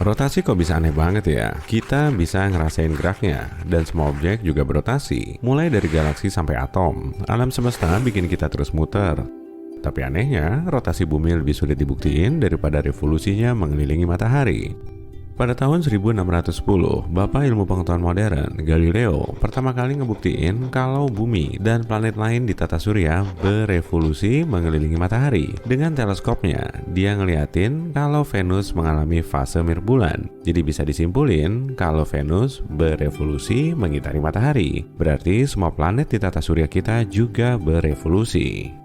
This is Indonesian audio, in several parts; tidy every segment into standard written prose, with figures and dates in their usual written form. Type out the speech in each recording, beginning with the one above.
Rotasi kok bisa aneh banget ya? Kita bisa ngerasain geraknya, dan semua objek juga berotasi. Mulai dari galaksi sampai atom, alam semesta bikin kita terus muter. Tapi anehnya, rotasi bumi lebih sulit dibuktiin daripada revolusinya mengelilingi matahari. Pada tahun 1610, Bapak ilmu pengetahuan modern, Galileo, pertama kali ngebuktiin kalau bumi dan planet lain di tata surya berevolusi mengelilingi matahari. Dengan teleskopnya, dia ngeliatin kalau Venus mengalami fase mirip bulan. Jadi bisa disimpulin kalau Venus berevolusi mengitari matahari. Berarti semua planet di tata surya kita juga berevolusi.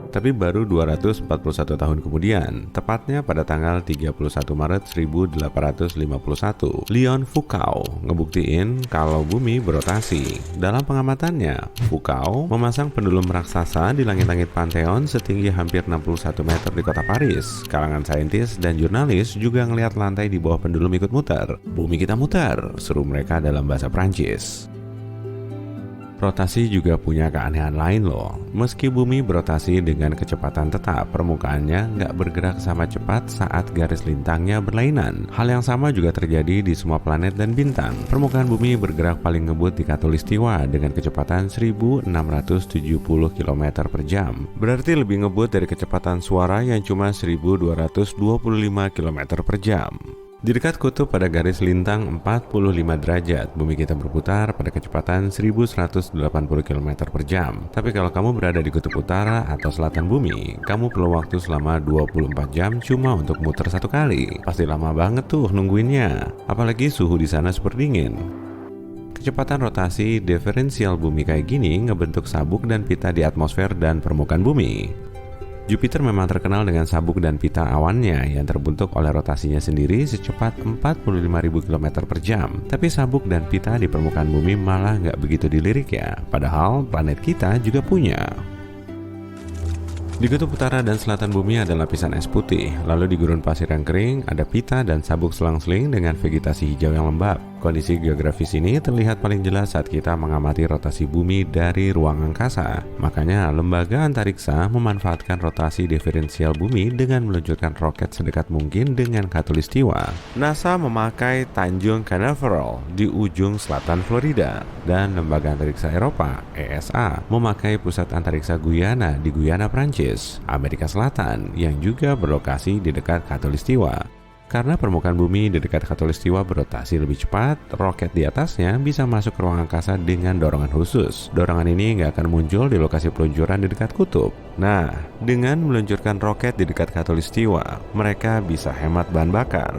Tapi baru 241 tahun kemudian, tepatnya pada tanggal 31 Maret 1851, Leon Foucault ngebuktiin kalau bumi berotasi. Dalam pengamatannya, Foucault memasang pendulum raksasa di langit-langit Pantheon setinggi hampir 61 meter di kota Paris. Kalangan saintis dan jurnalis juga ngelihat lantai di bawah pendulum ikut muter. "Bumi kita muter," seru mereka dalam bahasa Prancis. Rotasi juga punya keanehan lain loh. Meski bumi berotasi dengan kecepatan tetap, permukaannya nggak bergerak sama cepat saat garis lintangnya berlainan. Hal yang sama juga terjadi di semua planet dan bintang. Permukaan bumi bergerak paling ngebut di Khatulistiwa dengan kecepatan 1670 km per jam. Berarti lebih ngebut dari kecepatan suara yang cuma 1225 km per jam. Di dekat kutub pada garis lintang 45 derajat, bumi kita berputar pada kecepatan 1180 km per jam. Tapi kalau kamu berada di kutub utara atau selatan bumi, kamu perlu waktu selama 24 jam cuma untuk muter satu kali. Pasti lama banget tuh nungguinnya, apalagi suhu di sana super dingin. Kecepatan rotasi diferensial bumi kayak gini ngebentuk sabuk dan pita di atmosfer dan permukaan bumi. Jupiter memang terkenal dengan sabuk dan pita awannya yang terbentuk oleh rotasinya sendiri secepat 45.000 km per jam. Tapi sabuk dan pita di permukaan bumi malah nggak begitu dilirik ya, padahal planet kita juga punya. Di kutub utara dan selatan bumi ada lapisan es putih, lalu di gurun pasir yang kering ada pita dan sabuk selang-seling dengan vegetasi hijau yang lembab. Kondisi geografis ini terlihat paling jelas saat kita mengamati rotasi bumi dari ruang angkasa. Makanya lembaga antariksa memanfaatkan rotasi diferensial bumi dengan meluncurkan roket sedekat mungkin dengan khatulistiwa. NASA memakai Tanjung Canaveral di ujung selatan Florida, dan lembaga antariksa Eropa (ESA) memakai pusat antariksa Guyana di Guyana, Prancis, Amerika Selatan, yang juga berlokasi di dekat khatulistiwa. Karena permukaan bumi di dekat khatulistiwa berotasi lebih cepat, roket di atasnya bisa masuk ke ruang angkasa dengan dorongan khusus. Dorongan ini nggak akan muncul di lokasi peluncuran di dekat kutub. Nah, dengan meluncurkan roket di dekat khatulistiwa, mereka bisa hemat bahan bakar.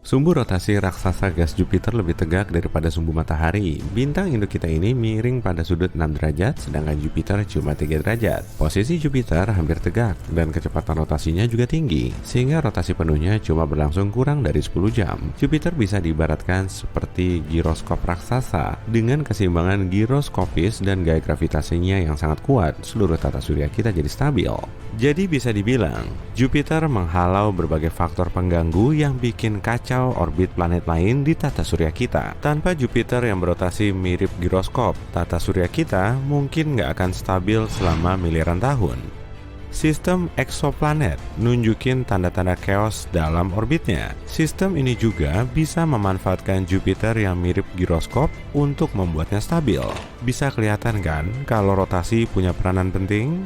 Sumbu rotasi raksasa gas Jupiter lebih tegak daripada sumbu matahari. Bintang induk kita ini miring pada sudut 6 derajat, sedangkan Jupiter cuma 3 derajat. Posisi Jupiter hampir tegak, dan kecepatan rotasinya juga tinggi, sehingga rotasi penuhnya cuma berlangsung kurang dari 10 jam. Jupiter bisa diibaratkan seperti giroskop raksasa. Dengan keseimbangan giroskopis dan gaya gravitasinya yang sangat kuat, seluruh tata surya kita jadi stabil. Jadi bisa dibilang, Jupiter menghalau berbagai faktor pengganggu yang bikin kacau orbit planet lain di tata surya kita. Tanpa Jupiter yang berotasi mirip giroskop, tata surya kita mungkin nggak akan stabil selama miliaran tahun. Sistem eksoplanet nunjukin tanda-tanda chaos dalam orbitnya. Sistem ini juga bisa memanfaatkan Jupiter yang mirip giroskop untuk membuatnya stabil. Bisa kelihatan kan kalau rotasi punya peranan penting?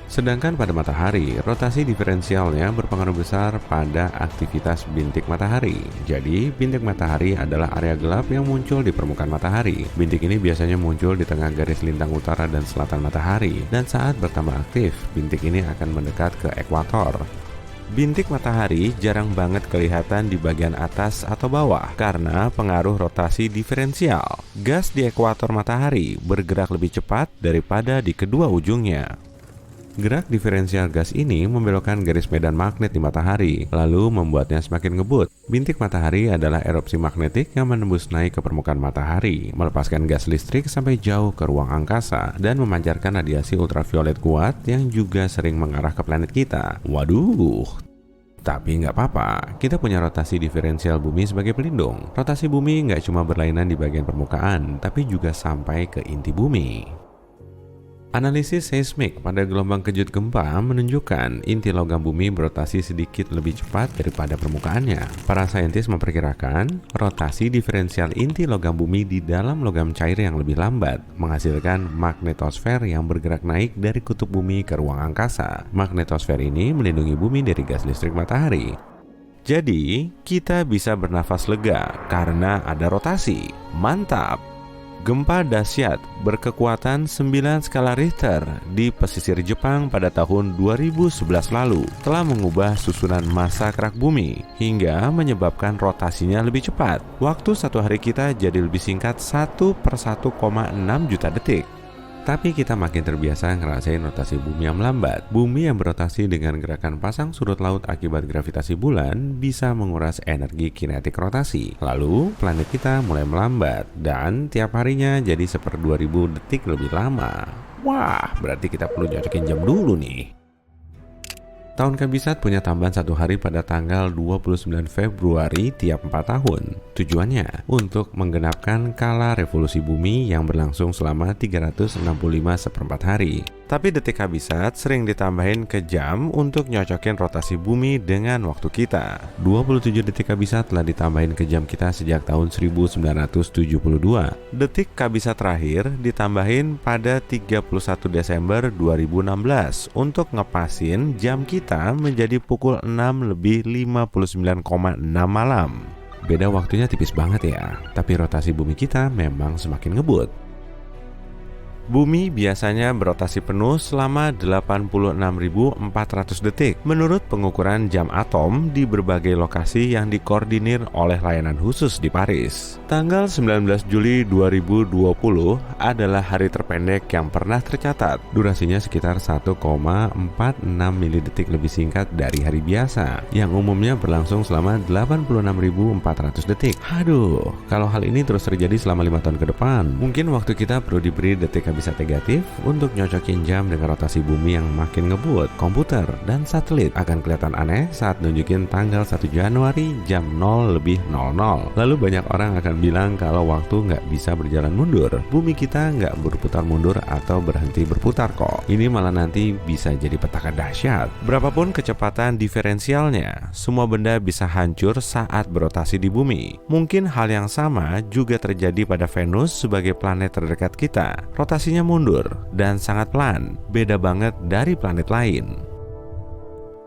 Sedangkan pada matahari, rotasi diferensialnya berpengaruh besar pada aktivitas bintik matahari. Jadi, bintik matahari adalah area gelap yang muncul di permukaan matahari. Bintik ini biasanya muncul di tengah garis lintang utara dan selatan matahari, dan saat bertambah aktif, bintik ini akan mendekat ke ekuator. Bintik matahari jarang banget kelihatan di bagian atas atau bawah karena pengaruh rotasi diferensial. Gas di ekuator matahari bergerak lebih cepat daripada di kedua ujungnya. Gerak diferensial gas ini membelokkan garis medan magnet di matahari, lalu membuatnya semakin ngebut. Bintik matahari adalah erupsi magnetik yang menembus naik ke permukaan matahari, melepaskan gas listrik sampai jauh ke ruang angkasa, dan memancarkan radiasi ultraviolet kuat yang juga sering mengarah ke planet kita. Waduh! Tapi nggak apa-apa, kita punya rotasi diferensial bumi sebagai pelindung. Rotasi bumi nggak cuma berlainan di bagian permukaan, tapi juga sampai ke inti bumi. Analisis seismik pada gelombang kejut gempa menunjukkan inti logam bumi berotasi sedikit lebih cepat daripada permukaannya. Para saintis memperkirakan rotasi diferensial inti logam bumi di dalam logam cair yang lebih lambat menghasilkan magnetosfer yang bergerak naik dari kutub bumi ke ruang angkasa. Magnetosfer ini melindungi bumi dari gas listrik matahari. Jadi, kita bisa bernafas lega karena ada rotasi. Mantap! Gempa dahsyat berkekuatan 9 skala Richter di pesisir Jepang pada tahun 2011 lalu telah mengubah susunan massa kerak bumi hingga menyebabkan rotasinya lebih cepat. Waktu satu hari kita jadi lebih singkat 1/1,6 juta detik. Tapi kita makin terbiasa ngerasain rotasi bumi yang melambat. Bumi yang berotasi dengan gerakan pasang surut laut akibat gravitasi bulan bisa menguras energi kinetik rotasi. Lalu, planet kita mulai melambat dan tiap harinya jadi 1/2000 detik lebih lama. Wah, berarti kita perlu nyocokin jam dulu nih. Tahun Kabisat punya tambahan satu hari pada tanggal 29 Februari tiap 4 tahun. Tujuannya untuk menggenapkan kala revolusi bumi yang berlangsung selama 365 hari. Tapi detik Kabisat sering ditambahin ke jam untuk nyocokin rotasi bumi dengan waktu kita. 27 detik Kabisat telah ditambahin ke jam kita sejak tahun 1972. Detik Kabisat terakhir ditambahin pada 31 Desember 2016 untuk ngepasin jam kita menjadi pukul 6:59,6 malam. Beda waktunya tipis banget ya, tapi rotasi bumi kita memang semakin ngebut. Bumi biasanya berotasi penuh selama 86.400 detik menurut pengukuran jam atom di berbagai lokasi yang dikoordinir oleh layanan khusus di Paris. Tanggal 19 Juli 2020 adalah hari terpendek yang pernah tercatat. Durasinya sekitar 1,46 milidetik lebih singkat dari hari biasa yang umumnya berlangsung selama 86.400 detik. Aduh, kalau hal ini terus terjadi selama 5 tahun ke depan, mungkin waktu kita perlu diberi detik bisa negatif untuk nyocokin jam dengan rotasi bumi yang makin ngebut. Komputer dan satelit akan kelihatan aneh saat nunjukin tanggal 1 Januari jam 0:00. Lalu banyak orang akan bilang kalau waktu nggak bisa berjalan mundur. Bumi kita nggak berputar mundur atau berhenti berputar kok. Ini malah nanti bisa jadi petaka dahsyat. Berapapun kecepatan diferensialnya, semua benda bisa hancur saat berotasi di bumi. Mungkin hal yang sama juga terjadi pada Venus sebagai planet terdekat kita. Rotasinya mundur dan sangat pelan, beda banget dari planet lain.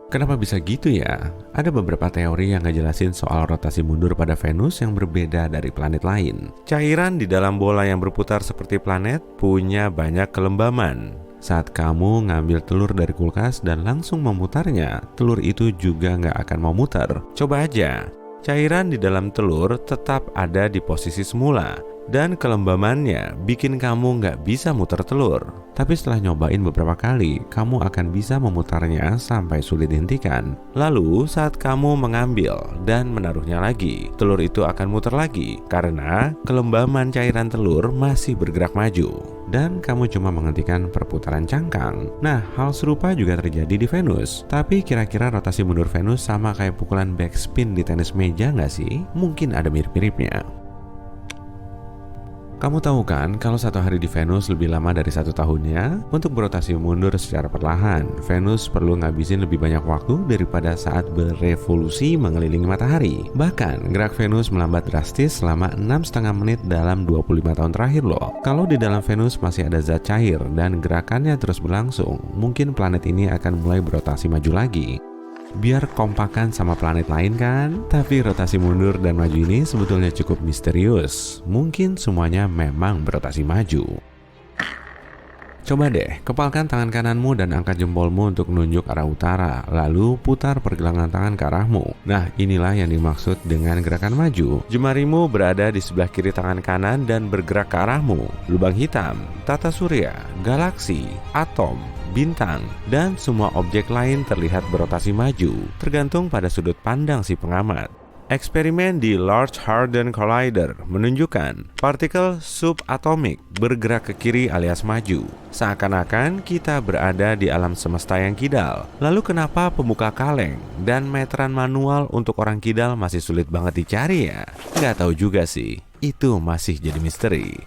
Kenapa bisa gitu ya? Ada beberapa teori yang ngejelasin soal rotasi mundur pada Venus yang berbeda dari planet lain. Cairan di dalam bola yang berputar seperti planet punya banyak kelembaman. Saat kamu ngambil telur dari kulkas dan langsung memutarnya, telur itu juga nggak akan mau muter. Coba aja, cairan di dalam telur tetap ada di posisi semula dan kelembamannya bikin kamu nggak bisa muter telur. Tapi setelah nyobain beberapa kali, kamu akan bisa memutarnya sampai sulit dihentikan. Lalu saat kamu mengambil dan menaruhnya lagi, telur itu akan muter lagi karena kelembaman cairan telur masih bergerak maju dan kamu cuma menghentikan perputaran cangkang. Nah, hal serupa juga terjadi di Venus. Tapi kira-kira rotasi mundur Venus sama kayak pukulan backspin di tenis meja nggak sih? Mungkin ada mirip-miripnya. Kamu tahu kan kalau satu hari di Venus lebih lama dari 1 tahunnya? Untuk berotasi mundur secara perlahan, Venus perlu ngabisin lebih banyak waktu daripada saat berevolusi mengelilingi matahari. Bahkan, gerak Venus melambat drastis selama 6,5 menit dalam 25 tahun terakhir loh. Kalau di dalam Venus masih ada zat cair dan gerakannya terus berlangsung, mungkin planet ini akan mulai berotasi maju lagi. Biar kompakan sama planet lain kan? Tapi rotasi mundur dan maju ini sebetulnya cukup misterius. Mungkin semuanya memang berotasi maju. Coba deh, kepalkan tangan kananmu dan angkat jempolmu untuk menunjuk arah utara. Lalu putar pergelangan tangan ke arahmu. Nah, inilah yang dimaksud dengan gerakan maju. Jemarimu berada di sebelah kiri tangan kanan dan bergerak ke arahmu. Lubang hitam, tata surya, galaksi, atom, bintang, dan semua objek lain terlihat berotasi maju, tergantung pada sudut pandang si pengamat. Eksperimen di Large Hadron Collider menunjukkan partikel subatomik bergerak ke kiri alias maju, seakan-akan kita berada di alam semesta yang kidal. Lalu kenapa pembuka kaleng dan meteran manual untuk orang kidal masih sulit banget dicari ya? Nggak tahu juga sih, itu masih jadi misteri.